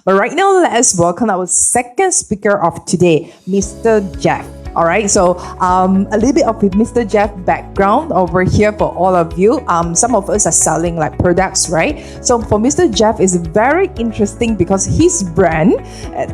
But right now, let us welcome our second speaker of today, Mr. Jeff. All right, so a little bit of Mr. Jeff background over here for all of you. Some of us are selling like products, right? So for Mr. Jeff, is very interesting because his brand,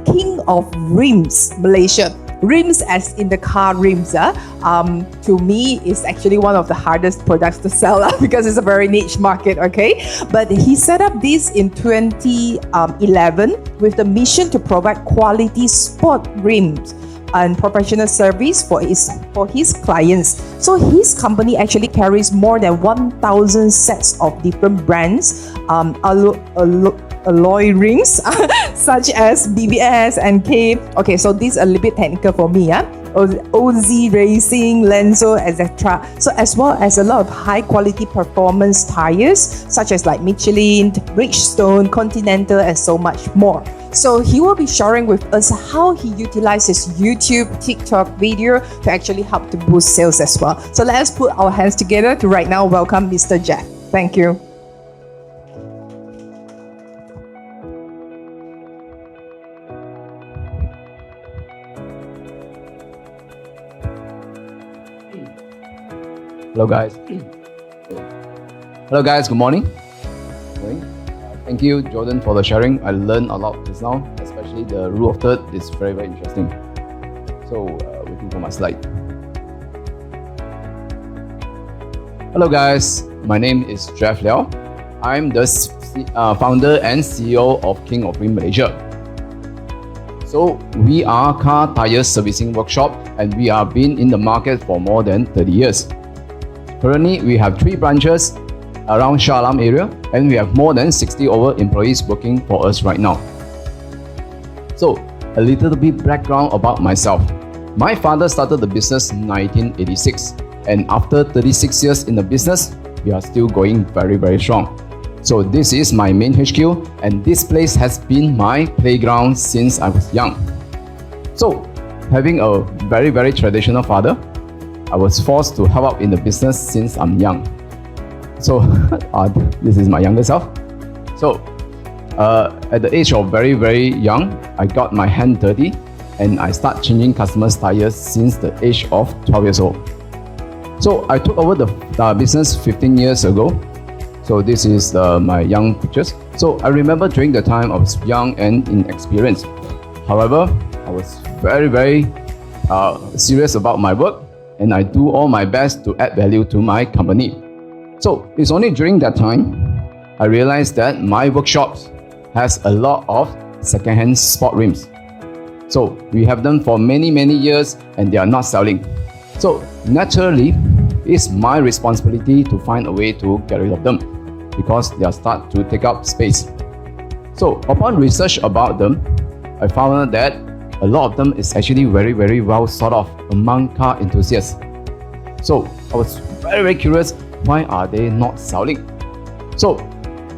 King of Rims, Malaysia. Rims as in the car rims, to me is actually one of the hardest products to sell because it's a very niche market, okay? But he set up this in 2011 with the mission to provide quality sport rims and professional service for his clients. So his company actually carries more than 1,000 sets of different brands, alloy rings such as BBS and K. Okay, so this is a little bit technical for me. OZ Racing, Lenzo, etc. So as well as a lot of high quality performance tires such as like Michelin, Bridgestone, Continental, and so much more. So he will be sharing with us how he utilizes YouTube, TikTok video to actually help to boost sales as well. So let us put our hands together to right now welcome Mr. Jeff. Thank you. Hello guys. Hello guys, good morning. Thank you Jordan for the sharing. I learned a lot just now, especially the rule of third is very interesting. So waiting for my slide. Hello guys, my name is Jeff Liao. I'm the founder and CEO of King of Rims Malaysia. So we are car tire servicing workshop and we have been in the market for more than 30 years. Currently, we have 3 branches around Shah Alam area and we have more than 60 over employees working for us right now. So, a little bit background about myself. My father started the business in 1986 and after 36 years in the business, we are still going very strong. So this is my main HQ and this place has been my playground since I was young. So, having a very traditional father, I was forced to help out in the business since I'm young. So this is my younger self. So at the age of very young, I got my hand dirty and I start changing customers' tires since the age of 12 years old. So I took over the business 15 years ago. So this is my young pictures. So I remember during the time I was young and inexperienced. However, I was very serious about my work and I do all my best to add value to my company. So it's only during that time I realized that my workshops has a lot of second-hand sport rims. So we have them for many years and they are not selling. So naturally, it's my responsibility to find a way to get rid of them because they are start to take up space. So upon research about them, I found out that a lot of them is actually very well thought of among car enthusiasts. So I was very curious, why are they not selling? So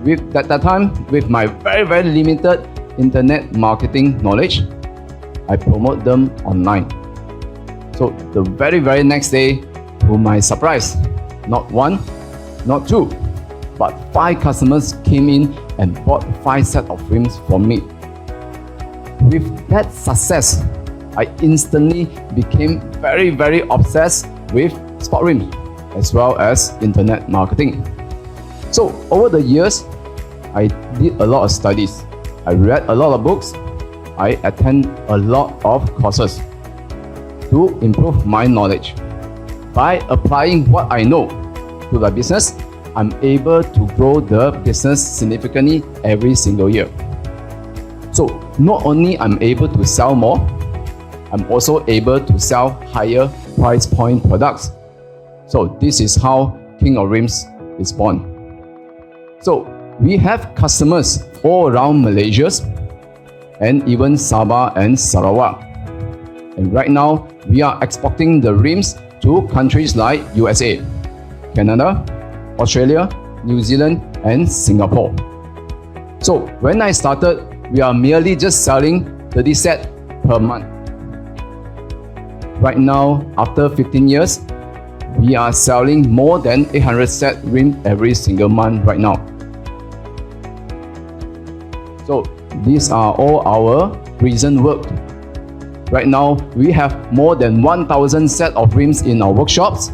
with that time, with my very limited internet marketing knowledge, I promote them online. So the very next day, to my surprise, not 1, not 2, but 5 customers came in and bought 5 sets of rims from me. With that success, I instantly became very obsessed with sport rims as well as internet marketing. So over the years, I did a lot of studies. I read a lot of books. I attend a lot of courses to improve my knowledge. By applying what I know to the business, I'm able to grow the business significantly every single year. So not only I'm able to sell more, I'm also able to sell higher price point products. So this is how King of Rims is born. So we have customers all around Malaysia and even Sabah and Sarawak. And right now, we are exporting the rims to countries like USA, Canada, Australia, New Zealand, and Singapore. So when I started, we are merely just selling 30 sets per month. Right now, after 15 years, we are selling more than 800 set rims every single month right now. So these are all our recent work. Right now, we have more than 1,000 set of rims in our workshops.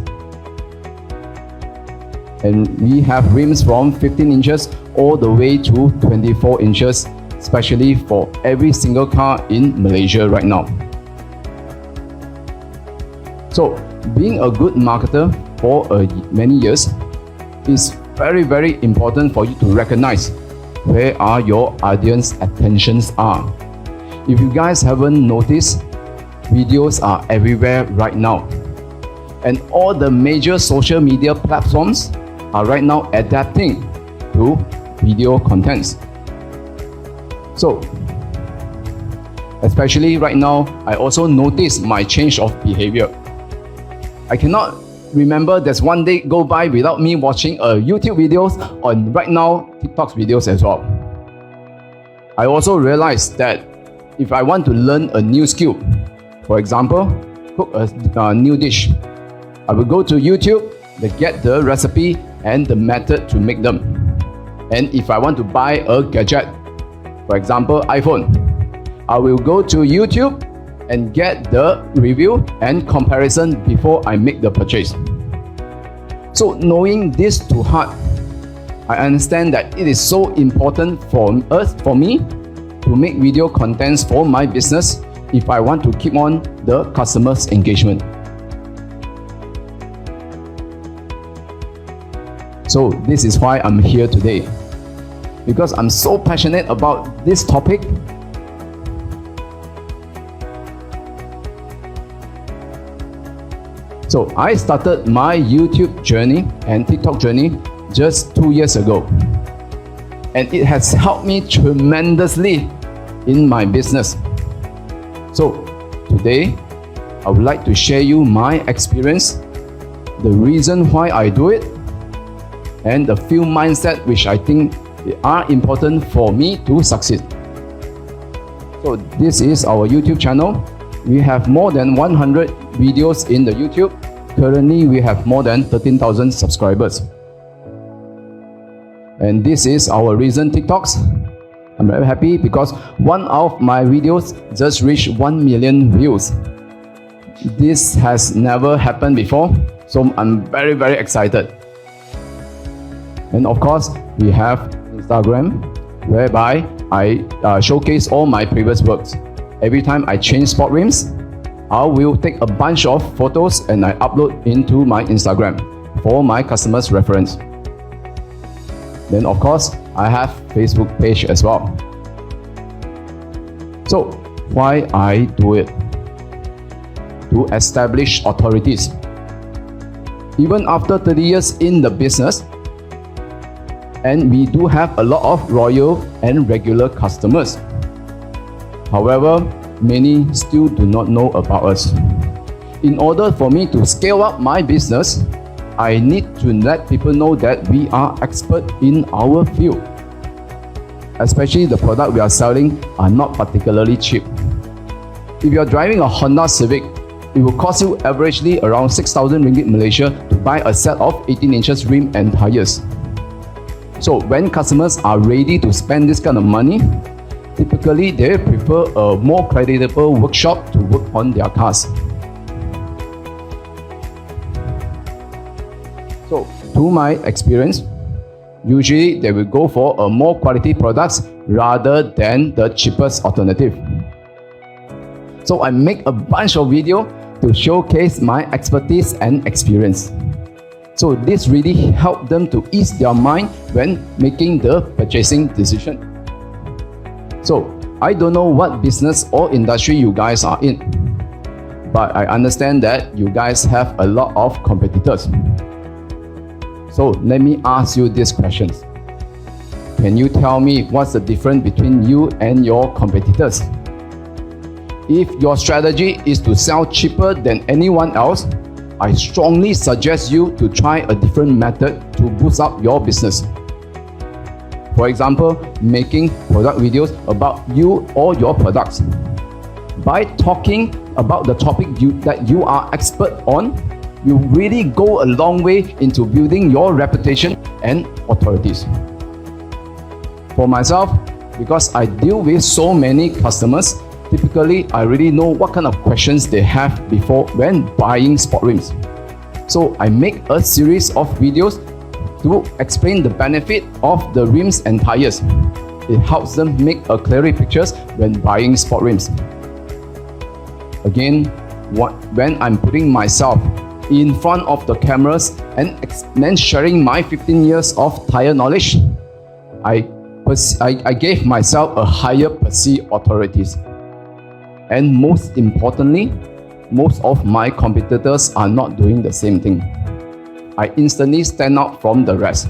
And we have rims from 15 inches all the way to 24 inches, especially for every single car in Malaysia right now. So, being a good marketer for many years is very, very important for you to recognize where are your audience attentions are. If you guys haven't noticed, videos are everywhere right now. And all the major social media platforms are right now adapting to video contents. So, especially right now, I also noticed my change of behavior. I cannot remember there's one day go by without me watching YouTube videos on right now TikTok videos as well. I also realized that if I want to learn a new skill, for example, cook a new dish, I will go to YouTube to get the recipe and the method to make them. And if I want to buy a gadget, for example iPhone, I will go to YouTube and get the review and comparison before I make the purchase. So knowing this to heart, I understand that it is so important for me to make video contents for my business if I want to keep on the customer's engagement. So this is why I'm here today, because I'm so passionate about this topic. So I started my YouTube journey and TikTok journey just 2 years ago. And it has helped me tremendously in my business. So today, I would like to share you my experience, the reason why I do it, and the few mindset which I think are important for me to succeed. So this is our YouTube channel. We have more than 100 videos in the YouTube. Currently, we have more than 13,000 subscribers. And this is our recent TikToks. I'm very happy because one of my videos just reached 1 million views. This has never happened before, so I'm very, very excited. And of course, we have Instagram, whereby I showcase all my previous works. Every time I change sport rims, I will take a bunch of photos and I upload into my Instagram for my customers' reference. Then of course, I have Facebook page as well. So why I do it? To establish authorities. Even after 30 years in the business, and we do have a lot of loyal and regular customers. However, many still do not know about us. In order for me to scale up my business, I need to let people know that we are expert in our field. Especially the product we are selling are not particularly cheap. If you are driving a Honda Civic, it will cost you averagely around 6,000 ringgit Malaysia to buy a set of 18 inches rim and tires. So when customers are ready to spend this kind of money, typically they prefer a more creditable workshop to work on their cars. So to my experience, usually they will go for a more quality products rather than the cheapest alternative. So I make a bunch of video to showcase my expertise and experience. So this really helped them to ease their mind when making the purchasing decision. So I don't know what business or industry you guys are in, but I understand that you guys have a lot of competitors. So let me ask you these questions. Can you tell me what's the difference between you and your competitors? If your strategy is to sell cheaper than anyone else, I strongly suggest you to try a different method to boost up your business. For example, making product videos about you or your products. By talking about the topic that you are expert on, you really go a long way into building your reputation and authorities. For myself, because I deal with so many customers. Typically, I already know what kind of questions they have before when buying sport rims. So I make a series of videos to explain the benefit of the rims and tires. It helps them make a clearer pictures when buying sport rims. Again, when I'm putting myself in front of the cameras and then sharing my 15 years of tire knowledge, I gave myself a higher perceived authorities. And most importantly, most of my competitors are not doing the same thing. I instantly stand out from the rest.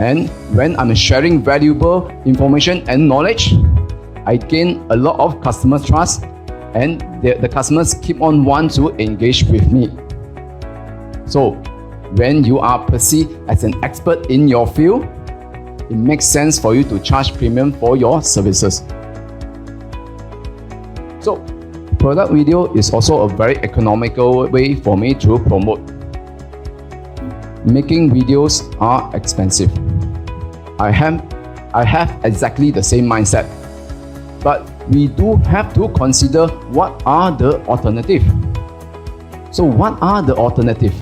And when I'm sharing valuable information and knowledge, I gain a lot of customer trust, and the customers keep on want to engage with me. So when you are perceived as an expert in your field, it makes sense for you to charge premium for your services. So product video is also a very economical way for me to promote. Making videos are expensive. I have exactly the same mindset, but we do have to consider what are the alternatives. So what are the alternatives?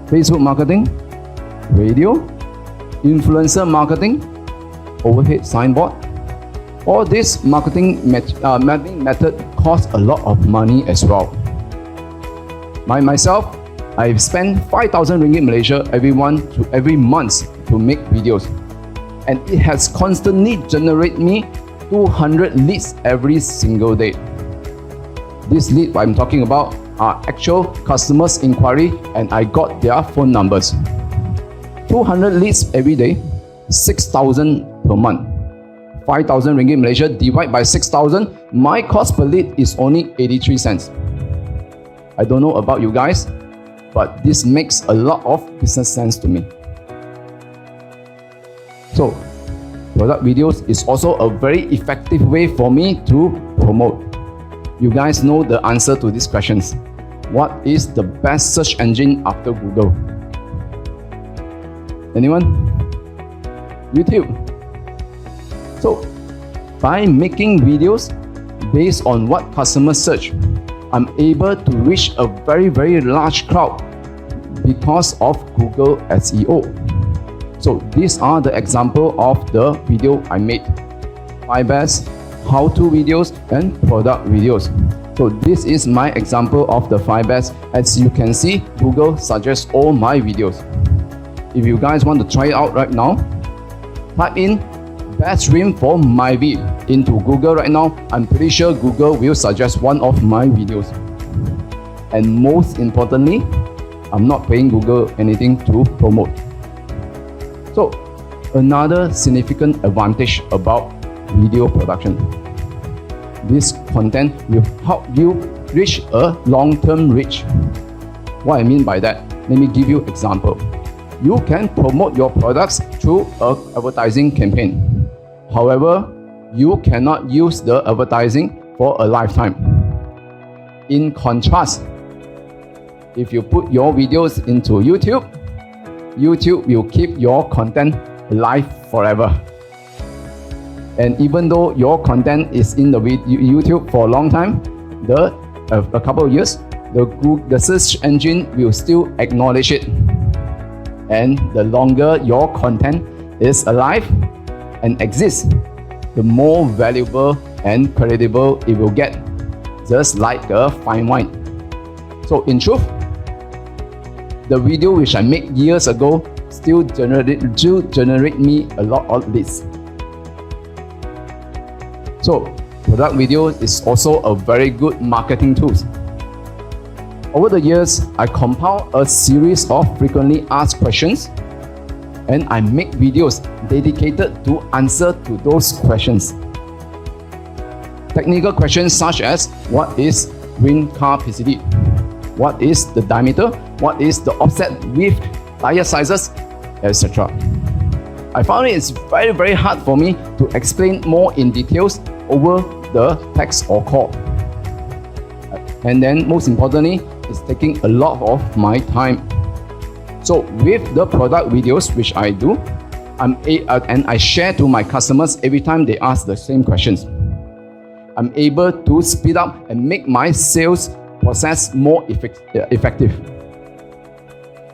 Facebook marketing, radio, influencer marketing, overhead signboard. All this marketing method costs a lot of money as well. Myself, I've spent 5,000 ringgit Malaysia every month to make videos, and it has constantly generated me 200 leads every single day. This lead I'm talking about are actual customers' inquiry, and I got their phone numbers. 200 leads every day, 6,000 per month. 5,000 ringgit Malaysia divided by 6,000, my cost per lead is only 83 cents. I don't know about you guys, but this makes a lot of business sense to me. So, product videos is also a very effective way for me to promote. You guys know the answer to these questions. What is the best search engine after Google? Anyone? YouTube. So, by making videos based on what customers search, I'm able to reach a very, very large crowd because of Google SEO. So these are the example of the video I made. 5 best how-to videos and product videos. So this is my example of the 5 best. As you can see, Google suggests all my videos. If you guys want to try it out right now, type in best rim for my vid into Google right now. I'm pretty sure Google will suggest one of my videos. And most importantly, I'm not paying Google anything to promote. So another significant advantage about video production, this content will help you reach a long-term reach. What I mean by that, let me give you an example. You can promote your products through an advertising campaign. However, you cannot use the advertising for a lifetime. In contrast, if you put your videos into YouTube, YouTube will keep your content alive forever. And even though your content is in the YouTube for a long time, a couple of years, the search engine will still acknowledge it. And the longer your content is alive and exists, the more valuable and credible it will get, just like a fine wine. So in truth, the video which I made years ago still generate me a lot of leads. So product video is also a very good marketing tool. Over the years, I compile a series of frequently asked questions, and I make videos dedicated to answer to those questions. Technical questions such as what is rim capacity? What is the diameter? What is the offset with tire sizes, etc. I found it's very, very hard for me to explain more in details over the text or call. And then most importantly, it's taking a lot of my time. So with the product videos which I do, and I share to my customers every time they ask the same questions. I'm able to speed up and make my sales process more effective.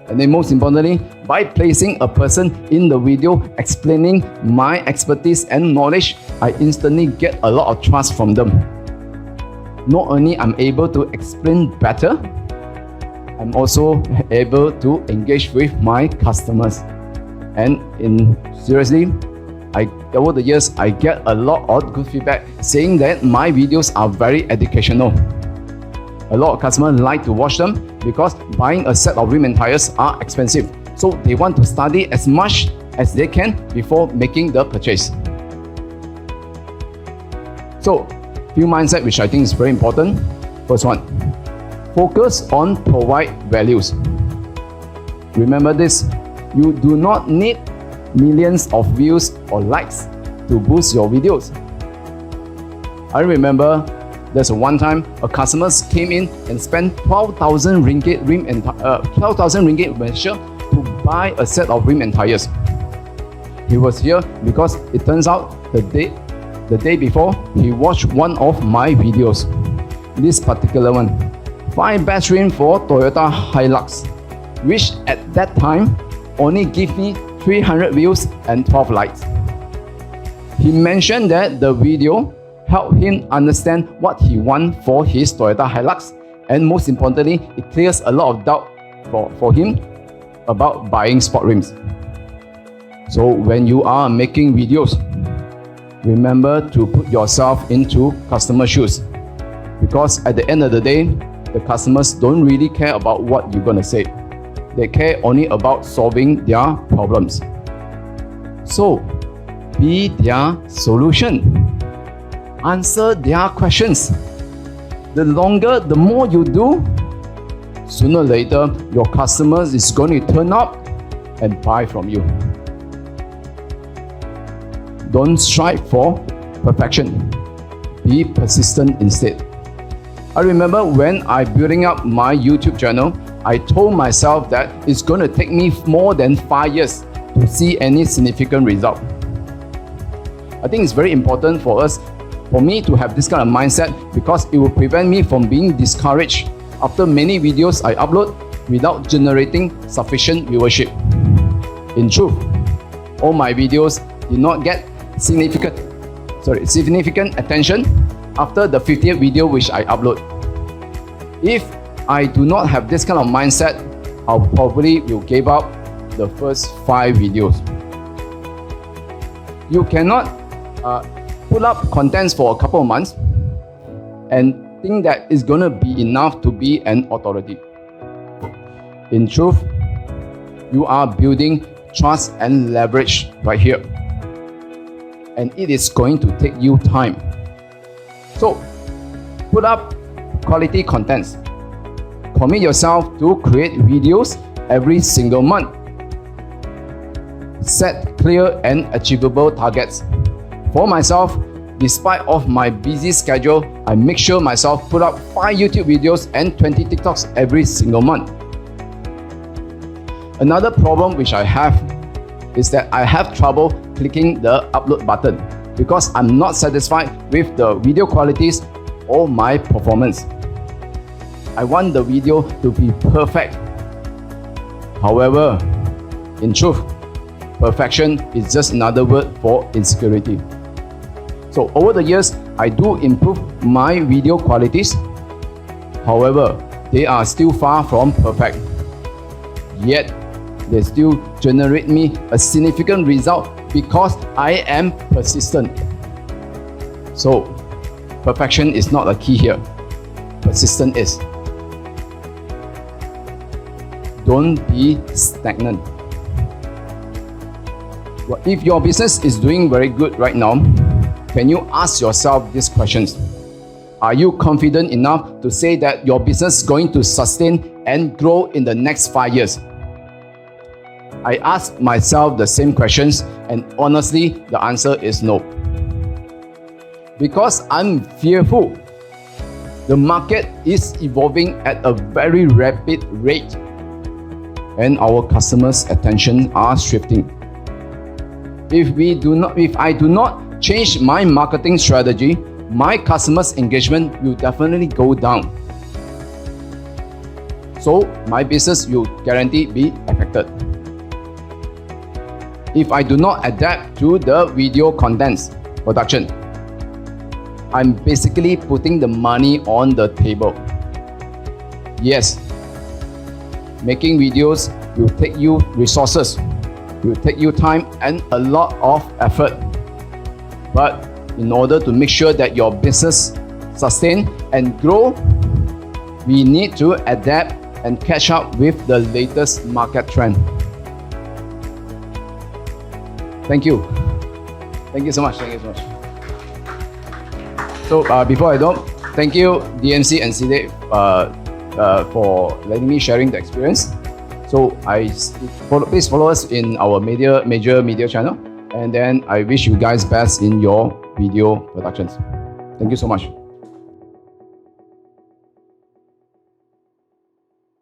And then most importantly, by placing a person in the video explaining my expertise and knowledge, I instantly get a lot of trust from them. Not only I'm able to explain better, I'm also able to engage with my customers. And seriously, over the years, I get a lot of good feedback saying that my videos are very educational. A lot of customers like to watch them because buying a set of rim and tires are expensive. So they want to study as much as they can before making the purchase. So, few mindset which I think is very important. First one, focus on provide values. Remember this, you do not need millions of views or likes to boost your videos. I remember there's one time a customer came in and spent 12,000 ringgit Malaysia to buy a set of rim and tires. He was here because it turns out the day before he watched one of my videos. This particular one, 5 best rim for Toyota Hilux, which at that time only gave me 300 views and 12 likes. He mentioned that the video helped him understand what he wants for his Toyota Hilux, and most importantly, it clears a lot of doubt for him about buying sport rims. So when you are making videos, remember to put yourself into customer shoes, because at the end of the day, the customers don't really care about what you're gonna say. They care only about solving their problems. So be their solution. Answer their questions. The longer, the more you do, sooner or later, your customers is going to turn up and buy from you. Don't strive for perfection. Be persistent instead. I remember when I building up my YouTube channel, I told myself that it's going to take me more than 5 years to see any significant result. I think it's very important for me to have this kind of mindset, because it will prevent me from being discouraged after many videos I upload without generating sufficient viewership. In truth, all my videos did not get significant attention after the 50th video which I upload. If I do not have this kind of mindset, I'll probably will give up the first 5 videos. You cannot put up contents for a couple of months and think that it's going to be enough to be an authority. In truth, you are building trust and leverage right here, and it is going to take you time. So put up quality contents. Commit yourself to create videos every single month. Set clear and achievable targets. For myself, despite of my busy schedule, I make sure myself put up 5 YouTube videos and 20 TikToks every single month. Another problem which I have is that I have trouble clicking the upload button because I'm not satisfied with the video qualities or my performance. I want the video to be perfect. However, in truth, perfection is just another word for insecurity. So over the years, I do improve my video qualities. However, they are still far from perfect. Yet, they still generate me a significant result because I am persistent. So, perfection is not a key here. Persistent is. Don't be stagnant. Well, if your business is doing very good right now, can you ask yourself these questions? Are you confident enough to say that your business is going to sustain and grow in the next 5 years? I ask myself the same questions, and honestly, the answer is no. Because I'm fearful. The market is evolving at a very rapid rate, and our customers' attention are shifting. If I do not change my marketing strategy, my customers' engagement will definitely go down. So my business will guarantee be affected. If I do not adapt to the video contents production, I'm basically putting the money on the table. Yes, making videos will take you resources, will take you time and a lot of effort. But in order to make sure that your business sustain and grow, we need to adapt and catch up with the latest market trend. Thank you. Thank you so much. Thank you so much. So before I go, thank you DMC and SIDEC for letting me sharing the experience. So please follow us in our major media channel, and then I wish you guys best in your video productions. Thank you so much.